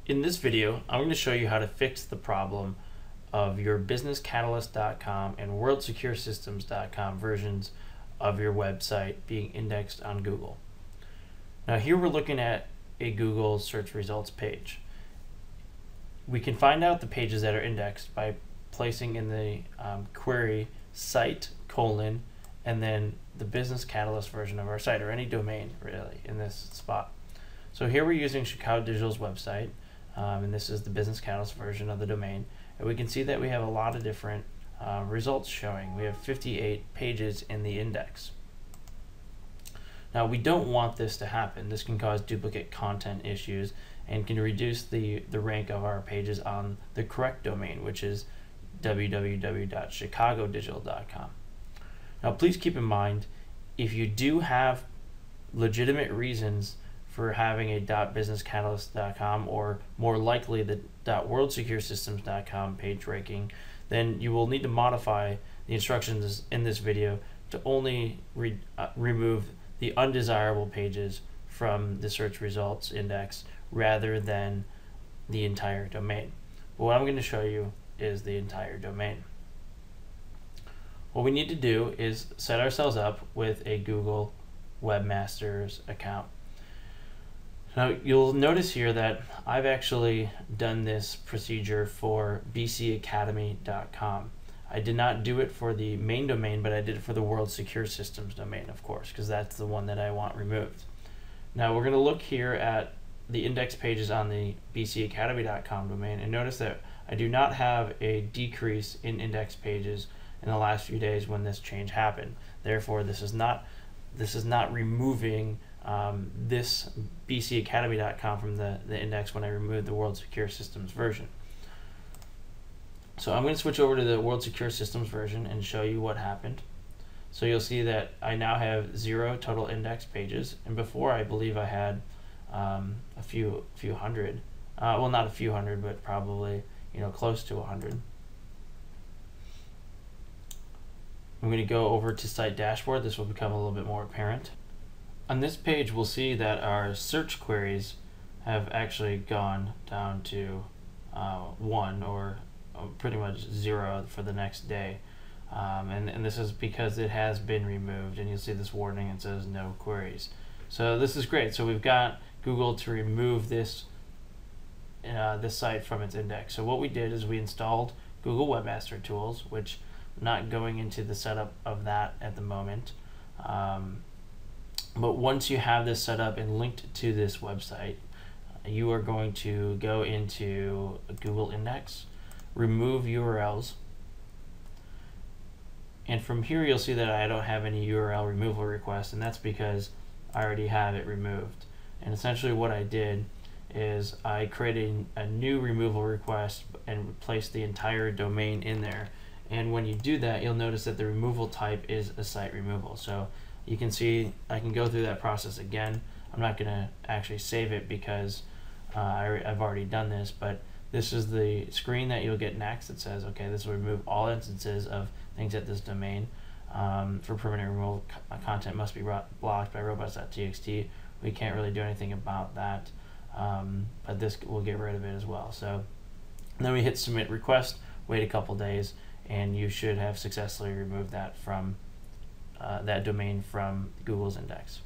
In this video, I'm going to show you how to fix the problem of your businesscatalyst.com and worldsecuresystems.com versions of your website being indexed on Google. Now here we're looking at a Google search results page. We can find out the pages that are indexed by placing in the query site : and then the Business Catalyst version of our site, or any domain really in this spot. So here we're using Chicago Digital's website, and this is the Business Catalyst version of the domain, and we can see that we have a lot of different results showing. We have 58 pages in the index. Now we don't want this to happen. This can cause duplicate content issues and can reduce the rank of our pages on the correct domain, which is www.chicagodigital.com. Now please keep in mind, if you do have legitimate reasons for having a .businesscatalyst.com or more likely the .worldsecuresystems.com page ranking, then you will need to modify the instructions in this video to only remove the undesirable pages from the search results index rather than the entire domain. But what I'm going to show you is the entire domain. What we need to do is set ourselves up with a Google Webmasters account. Now you'll notice here that I've actually done this procedure for bcacademy.com. I did not do it for the main domain, but I did it for the World Secure Systems domain, of course, because that's the one that I want removed. Now we're going to look here at the index pages on the bcacademy.com domain, and notice that I do not have a decrease in index pages in the last few days when this change happened. Therefore, this is not removing this bcacademy.com from the index when I removed the World Secure Systems version. So I'm going to switch over to the World Secure Systems version and show you what happened. So you'll see that I now have 0 total index pages, and before I believe I had a few hundred. Well, not a few hundred, but probably close to 100. I'm going to go over to Site Dashboard. This will become a little bit more apparent. On this page, we'll see that our search queries have actually gone down to 1, or pretty much 0 for the next day. And this is because it has been removed, and you'll see this warning. It says no queries. So this is great. So we've got Google to remove this site from its index. So what we did is we installed Google Webmaster Tools, which I'm not going into the setup of that at the moment. But once you have this set up and linked to this website, you are going to go into Google Index, remove URLs, and from here you'll see that I don't have any URL removal requests, and that's because I already have it removed. And essentially what I did is I created a new removal request and placed the entire domain in there. And when you do that, you'll notice that the removal type is a site removal. So you can see I can go through that process again. I'm not going to actually save it because I've already done this, but this is the screen that you'll get next. It says, okay, this will remove all instances of things at this domain. For permanent removal, content must be blocked by robots.txt. We can't really do anything about that, but this will get rid of it as well. So then we hit submit request, wait a couple days, and you should have successfully removed that from that domain from Google's index.